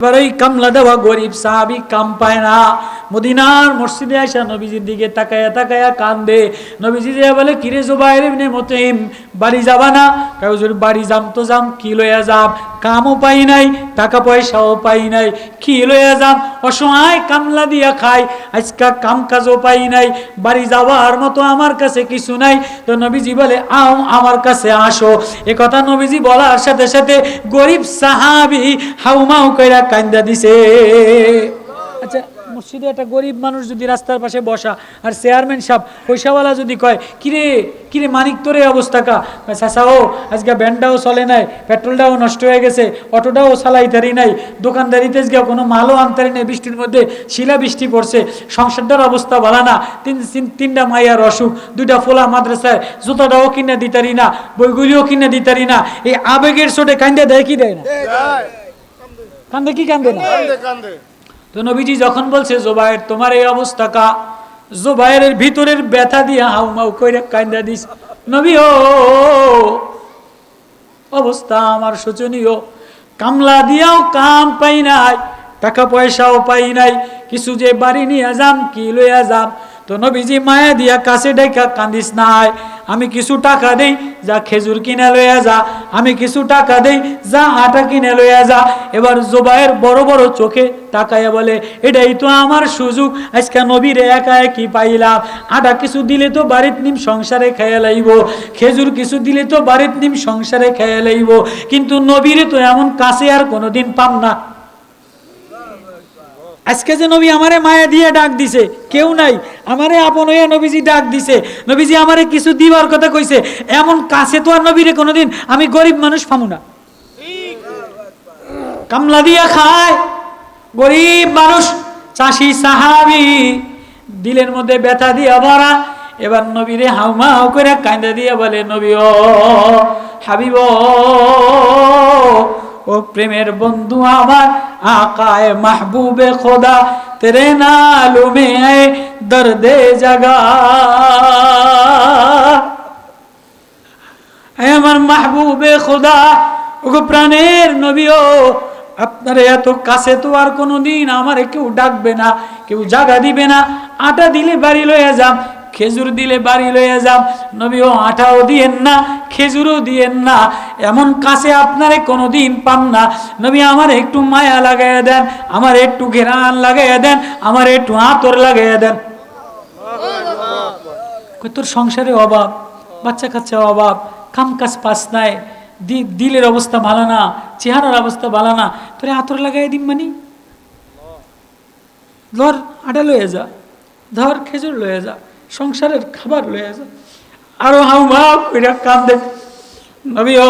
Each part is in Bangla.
এবার ওই কামলা দেওয়া গরিব সাহাবি কাম পায় না, মদিনার মসজিদে আসা নবীজির দিকে তাকায়া তাকায়া কান্দে। নবীজি যে বলে, কিরে জুবাইর ইবনে মুতঈম, বাড়ি যাবা না? কয় হুজুর বাড়ি যাম তো যাম, কি লইয়া যাম? কামও পাই নাই, টাকা পয়সাও পাই নাই, কি লইয়া যাম? অসহায় কামলা দিয়া খাই, আজকা কাম কাজও পাই নাই, বাড়ি যাওয়ার মতো আমার কাছে কিছু নাই। তো নবীজি বলে, আও আমার কাছে আসো। এ কথা নবীজি বলার সাথে সাথে গরিব সাহাবি হাউমাউ কইরা কান্দা দিছে। আচ্ছা, মসজিদে একটা গরিব মানুষ যদি রাস্তার পাশে বসা, আর চেয়ারম্যান সাহেব পয়সাওয়ালা যদি কয়, কিরে কিরে মানিক তোর এই অবস্থা কা? চাচা ও আজকে ভ্যানটাও চলে নাই, পেট্রোলটাও নষ্ট হয়ে গেছে, অটোটাও চালাইতারি নাই, দোকানদারিতে আজকে কোনো মালও আনতারি নাই, বৃষ্টির মধ্যে শিলা বৃষ্টি পড়ছে, সংসারটার অবস্থা ভালো না, তিনটা মাইয়ার অসুখ, দুইটা ফোলা মাদ্রাসায়, জুতাটাও কিনে দিতারি না, বইগুলিও কিনে দিতারি না। এই আবেগের চোটে কান্দে দেয় কি দেয় না? কান্দে কি কান্দে না? তো নবীজি যখন বলছে, জুবাইর তোমার এই অবস্থা কা? জুবাইরের ভিতরের ব্যথা দিয়া হাউমাউ কইরা কান্দা দিস। নবী ও অবস্থা আমার শোচনীয়, কামলা দিয়াও কাম পাই নাই, টাকা পয়সাও পাই নাই, কিছু যে বাড়ি নিয়ে যাম, কি লইয়া যাম? তো নবীজি মায়া দিয়া কাছে ডাইকা, কান্দিস নাই, আমি কিছু টাকা দেই, যা খেজুর কিনে লইয়া যা, আমি কিছু টাকা দেই, যা আটা কিনে লইয়া যা। এবার জুবাইর বড় বড় চোখে তাকাইয়া বলে, এটাই তো আমার সুযোগ, আজকে নবীরে একা একই পাইলাম, আটা কিছু দিলে তো বাড়িত নিম সংসারে খেয়ে লাইব, খেজুর কিছু দিলে তো বাড়িত নিম সংসারে খেয়ে লাইব, কিন্তু নবীরে তো এমন কাছে আর কোনোদিন পাম না। আজকে যে নবী আমারে মায়া দিয়ে ডাক দিছে, কেউ নাই, আমারে আপন হইয়া নবীজি ডাক দিছে, নবীজি আমারে কিছু দিবার কথা কইছে, এমন কাছে তো আর নবীরে কোনোদিন আমি গরিব মানুষ পামু না। কামলা দিয়া খায় গরিব মানুষ, চাষি সাহাবি, দিলের মধ্যে ব্যথা দিয়া ভরা। এবার নবীরে হাউমাউ করে কান্দা দিয়া বলে, নবী ও হাবিব ও প্রেমের বন্ধু আমার, আকায়ে মাহবুবে খোদা, তেরে নালু মে আয়ে দর্দে জাগা, আমার মাহবুবে খোদা, ওগো প্রাণের নবী ও, আপনার এত কাছে তো আর কোনোদিন আমারে কেউ ডাকবে না, কেউ জাগা দিবে না। আটা দিলে বাড়ি লইয়া যাম, খেজুর দিলে বাড়ি লইয়া যাম, নবী ও আটাও দিয়েন না, খেজুরও দিয়েন না, এমন কাছে আপনারে কোনোদিন পাম না। নবী আমার একটু মায়া লাগাইয়া দেন, আমার একটু ঘেরান লাগাইয়া দেন, আমার একটু আতর লাগাইয়া দেন। তোর সংসারে অভাব, বাচ্চা কাচ্চা অভাব, কাম কাজ পাস নাই, দিলের অবস্থা ভালো না, চেহারার অবস্থা ভালো না, তোরে আতর লাগাই দিম মানি? ধর আটা লয়ে যা, ধর খেজুর লয়ে যা, সংসারের খাবার লয়ে যা। আরো হাউমা কইরা কান্দে। নবী ও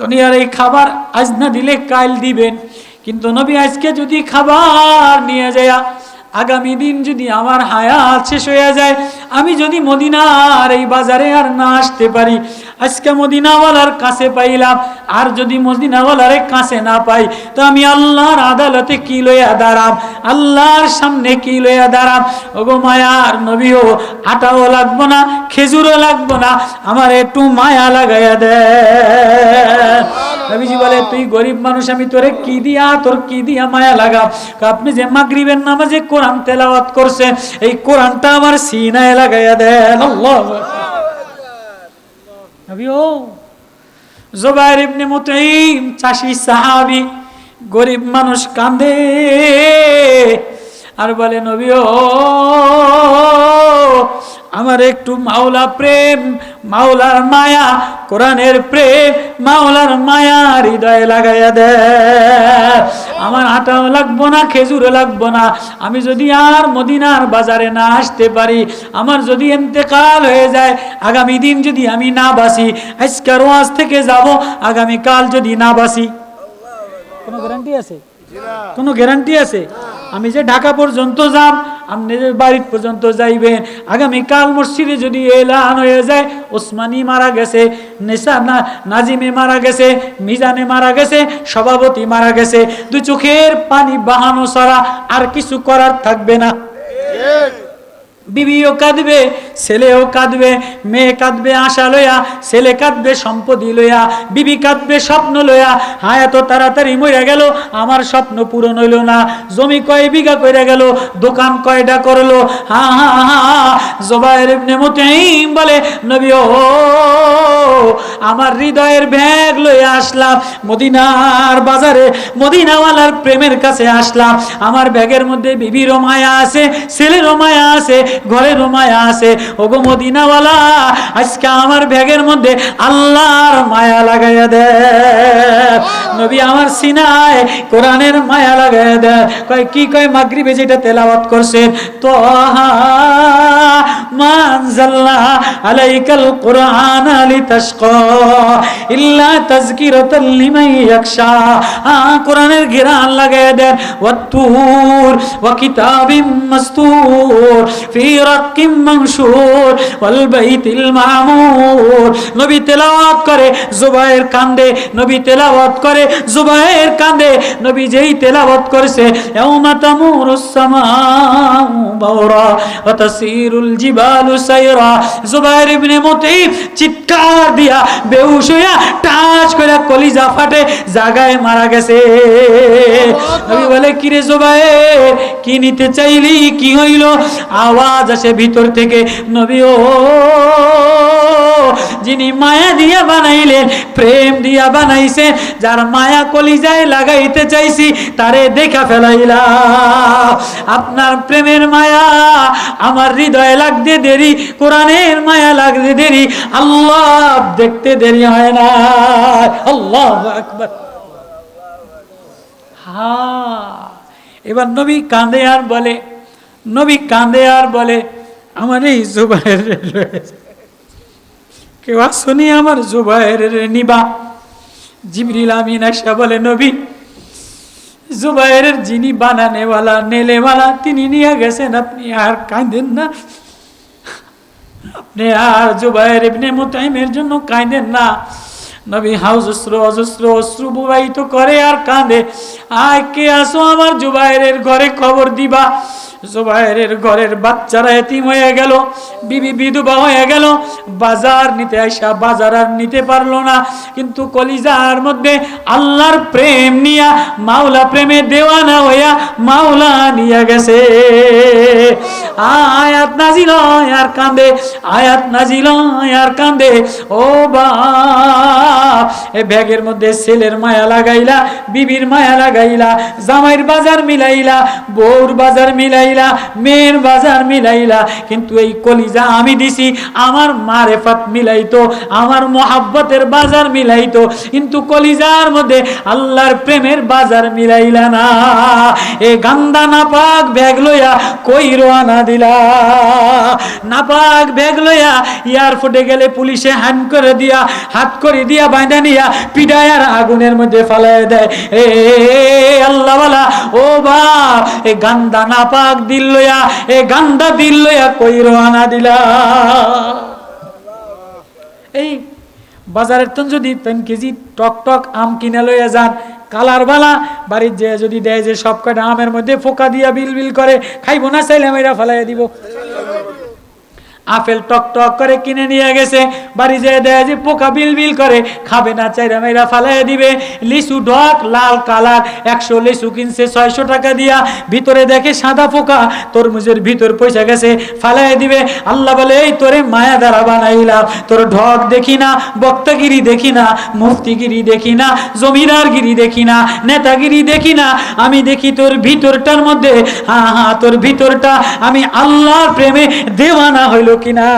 দুনিয়ার এই খাবার আজ না দিলে কাল দিবেন, কিন্তু নবী আজকে যদি খাবার নিয়ে যায়, আগামী দিন যদি আমার হায়াত শেষ হয়ে যায়, আমি যদি মদিনার এই বাজারে আর না আসতে পারি, আজকে মদিনাওয়ালার কাছে পাইলাম, আর যদি মদিনাওয়ালার কাছে না পাই, তো আমি আল্লাহর আদালতে কি লইয়া দাঁড়াম, আল্লাহর সামনে কি লইয়া দাঁড়াম? ওগো মায়ার নবী ও, আটাও লাগবো না, খেজুরও লাগবো না, আমার একটু মায়া লাগাইয়া দে। নবীজি বলে, তুই গরিব মানুষ, আমি তোরে কি দিয়া, তোর কি দিয়া মায়া লাগাম? আপনি যে মাগরিবের নামাজে কোরআন তেলাওয়াত করছেন, এই কোরআনটা আমার সিনায় লাগাইয়া দেন। আল্লাহু আকবার। নবী ও জুবাইর ইবনে মুতঈম, চাষি সাহাবী, গরিব মানুষ কান্দে আর বলে, নবী ও আমার একটু মাওলা প্রেম, মাওলার মায়া, কোরআনের প্রেম, মাওলার মায়া হৃদয়ে লাগাইয়া দে। আমার আটাও লাগবো না, খেজুরও লাগবো না, আমি যদি আর মদিনার বাজারে না আসতে পারি, আমার যদি ইন্তেকাল হয়ে যায়, আগামী দিন যদি আমি না বাসি, আজকের ওয়াজ থেকে যাব, আগামীকাল যদি না বাসি, কোনো গ্যারান্টি আছে? কোনো গ্যারান্টি আছে? আমি যে ঢাকা পর্যন্ত যাব, আপনি যে বাড়ি পর্যন্ত যাইবেন, আগামীকাল মসজিদে যদি এলান হয়ে যায়, ওসমানী মারা গেছে, নাজিমে মারা গেছে, মিজানে মারা গেছে, সভাপতি মারা গেছে, দুই চোখের পানি বাহানো ছাড়া আর কিছু করার থাকবে না। বিবিও কাঁদবে, ছেলেও কাঁদবে, মেয়ে কাঁদবে আশা লইয়া, ছেলে কাঁদবে সম্পত্তি লইয়া, বিবি কাঁদবে স্বপ্ন লইয়া। হ্যাঁ, এত তাড়াতাড়ি মরে গেল, আমার স্বপ্ন পূরণ হইল না। জমি কয় বিঘা কইরা গেল, দোকান কয়টা করলো। হা হা হা। জুবাইর ইবনে মুতাইম বলে, নবী ও আমার হৃদয়ের ব্যাগ লইয়া আসলাম মদিনার বাজারে, মদিনাওয়ালার প্রেমের কাছে আসলাম। আমার ব্যাগের মধ্যে বিবিরও মায়া আছে, ছেলেরও মায়া আছে, ঘরেরও মায়া আছে। ওগো মদিনাওয়ালা, আজকে আমার ব্যাগের মধ্যে আল্লাহর মায়া লাগাইয়া দে। নবী আমার সিনায় কোরআনের মায়া লাগাইয়া দে। কয় কি? কয় মাগরিবে যেটা তেলাওয়াত করছেন, তোহা মা আনজালনা আলাইকাল কুরআনা লিতাশকা ইল্লা তাযকিরাতাল লিমান ইয়াখশা। কোরআনের ঘেরান লাগাইয়া দেন। ওয়াত্তুর ওয়া কিতাবিম মাসতুর ফি রাক্কিম মানশুর ওয়াল বাইতিল মামুর। নবী তেলাওয়াত করে, জুবাইর কান্দে। নবী তেলাওয়াত করে, জুবাইর কান্দে। নবী যেই তেলাওয়াত করেছে, ইয়াউমা তামুরুস সামাউ বাওরা ওয়া তাসিরুল জিবালু সাইরা, জুবাইর ইবনে মুতাইম চিৎকার দিয়া বেহুশ হইয়া টাচ করে কলিজা ফাটে জায়গায় মারা গেছে। নবী বলে, কিরে জুবাইর, কি নিতে চাইলি, কি হইল? আওয়াজ আসে ভিতর থেকে, নবী ও যিনি মায়া দিয়া বানাইলেন, প্রেম দিয়া বানাইছে, যার মায়া কলিজায় লাগাইতে চাইছি, তারে দেখা ফেলাইলা। আপনার প্রেমের মায়া আমার হৃদয়ে লাগতে দেরি, কোরআনের মায়া লাগতে দেরি, আল্লাহ দেখতে দেরি হয় না। আল্লাহু আকবার। এবার নবী কাঁদে আর বলে, নবী কাঁদে আর বলে, আমার এই জুবাইর কেউ শুনি, আমার জুবাইর নিবা। জিবরিল আমিন এসে বলে, নবী জুবাইরের যিনি বানানেওয়ালা, নেলেওয়ালা, তিনি নিয়ে গেছেন, আপনি আর কাঁদেন না, আপনি আর জুবাইর ইবনে মুতাইমের জন্য কাঁদেন না। নবী অজস্র অজস্র অশ্রু প্রবাহিত করে আর কাঁদে। আয় কে আসো আমার জুবাইরের ঘরে খবর দিবা। জুবাইরের ঘরের বাচ্চারা এতিম হয়ে গেল, বিবি বিধবা হয়ে গেল। বাজার নিতে আইসা বাজার আর নিতে পারলো না, কিন্তু কলিজার মধ্যে আল্লাহর প্রেম নিয়া, মাওলা প্রেমে দেওয়ানা হইয়া মাওলা নিয়ে গেছে। আয়াত নাজিল আর কাঁদে, আয়াত নাজিল আর কাঁদে। ও বাপ, এ ব্যাগের মধ্যে ছেলের মায়া লাগাইলা, বিবির মায়া লাগাইলা, জামাইয়ের বাজার মিলাইলা, বউর বাজার মিলাইলা, মেয়ের বাজার মিলাইলা, কিন্তু এই কলিজা আমি দিছি আমার মারেফাত মিলাইতো, আমার মোহাব্বতের বাজার মিলাইতো, কিন্তু কলিজার মধ্যে আল্লাহর প্রেমের বাজার মিলাইলা না। এ গান্দা নাপাক ব্যাগ লইয়া কই রওনা দিলা? নাপাক ব্যাগ লইয়া এয়ারপোর্টে গেলে পুলিশে হ্যান্ড করে দিয়া, হাত করে দিয়া বাঁধা নিয়া পিডায় আর আগুনের মধ্যে ফালাই দেয়। এ আল্লাহওয়ালা, ও বাপ, এ গান্দা নাপাক দিল লইয়া, এ গান্দা দিল লইয়া কই রওনা দিলা? এই বাজারের তো যদি 3 কেজি টক টক আম কিনে লইয়া যান, কালার বালা, বাড়ির যে যদি দেয় যে সব কটা আমের মধ্যে ফোকা দিয়া বিল বিল করে, খাইবো না চাইলে মেয়েরা ফালাই দিব। আপেল টক টক করে কিনে নিয়ে গেছে, বাড়ি যেয়ে দেয় যে পোকা বিল বিল করে, খাবে না চাইরা মেয়েরা ফালাই দিবে। লিচু ঢক লাল কালার, 100 লিচু কিনছে 600 টাকা দিয়া, ভিতরে দেখে সাদা পোকা, তরমুজের ভিতর পয়সা গেছে, ফালাই দিবে। আল্লাহ বলে, এই তোরে মায়া দ্বারা বানাইলাম, তোর ঢক দেখি না, বক্তাগিরি দেখি না, মুফতিগিরি দেখি না, জমিদারগিরি দেখি না, নেতাগিরি দেখি না, আমি দেখি তোর ভিতরটার মধ্যে। হ্যাঁ হ্যাঁ, তোর ভিতরটা আমি আল্লাহর প্রেমে দেওয়ানা হইল কিনা।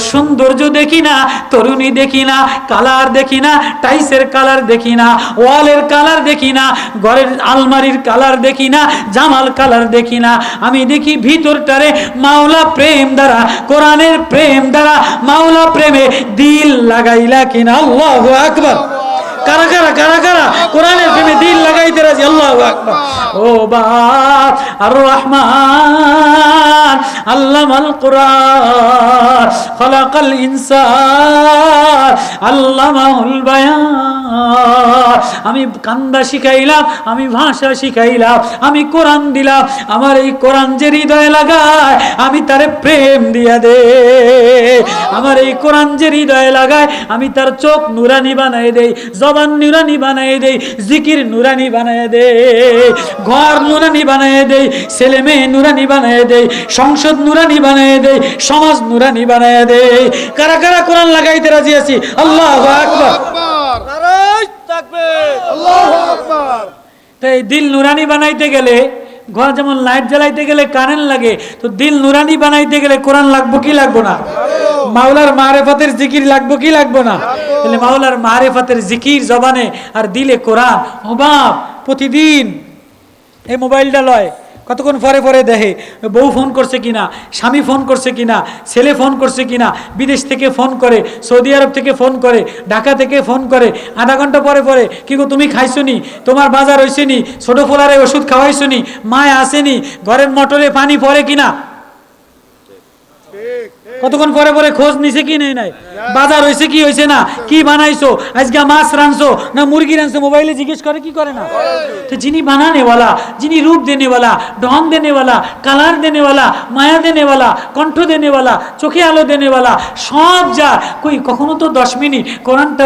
সৌন্দর্য দেখি না, তরুণী দেখি না, কালার দেখি না, টাইসের কালার দেখি না, ওয়ালের কালার দেখি না, ঘরের আলমারির কালার দেখি না, জামাল কালার দেখি না, আমি দেখি ভিতরটারে মাওলা প্রেম দ্বারা, কোরআনের প্রেম দ্বারা মাওলা প্রেমে দিল লাগাইলা কিনা। আল্লাহু আকবার। কারা কারা কারা কারা কোরআনের প্রেমে দিল লাগাইতে রাজি? আল্লাহু আকবার। ও বাপ, আর রহমান আল্লামাল কুরআন খালাকাল ইনসান আল্লামাহুল বায়ান। আমি কান্দা শিখাইলাম, আমি ভাষা শিখাইলাম, আমি কোরআন দিলাম। আমার এই কোরআন যে হৃদয়ে লাগায় আমি তারে প্রেম দিয়া দে। আমার এই কোরআন যে হৃদয়ে লাগায় আমি তার চোখ নুরানি বানাই দেই, জবান নুরানি বানাই দেই, জিকির নুরানি বানাই দেই, ঘর নুরানি বানাই দেই, ছেলে মেয়ে নুরানি বানাই দেই, সংসদ নুরানি বানাই দেই, সমাজ নুরানি বানাই দেই। কারা কারা কোরআন লাগাইতে রাজি আছি? আল্লাহু আকবার, নারায়ে তাকবীর, আল্লাহু আকবার। তাই দিল নুরানি বানাইতে গেলে, ঘর যেমন লাইট জ্বালাইতে গেলে কারেন্ট লাগে, তো দিল নুরানি বানাইতে গেলে কোরআন লাগবো কি লাগবো না? মাওলার মারেফাতের জিকির লাগবো কি লাগবো না? তাহলে মাওলার মারেফাতের জিকির জবানে আর দিলে কোরআন। ও বাপ, প্রতিদিন এই মোবাইলটা লয়, কতক্ষণ পরে পরে দেখে বউ ফোন করছে কিনা, স্বামী ফোন করছে কিনা, ছেলে ফোন করছে কিনা, বিদেশ থেকে ফোন করে, সৌদি আরব থেকে ফোন করে, ঢাকা থেকে ফোন করে, আধা ঘন্টা পরে পরে কি গো তুমি খাইছো নি, তোমার বাজার হয়েছে নি, ছোট ফোলারে ওষুধ খাওয়াইছো নি, মায় আসেনি, ঘরের মোটরে পানি পড়ে কিনা, কতক্ষণ পরে পরে খোঁজ নিছে কি নেই নাই, বাজার হয়েছে কি হয়েছে না, কি বানাইছো, আজকে মাছ রানছো না মুরগি রানছো, মোবাইলে জিজ্ঞেস করে কি করে না? তো যিনি বানানেওয়ালা, যিনি রূপ দেনেওয়ালা, ঢং দেনেওয়ালা, কালার দেনেওয়ালা, মায়া দেনেওয়ালা, কণ্ঠ দেনেওয়ালা, চোখে আলো দেনেওয়ালা, সব যা কই, কখনো তো 10 মিনিট কোরআনটা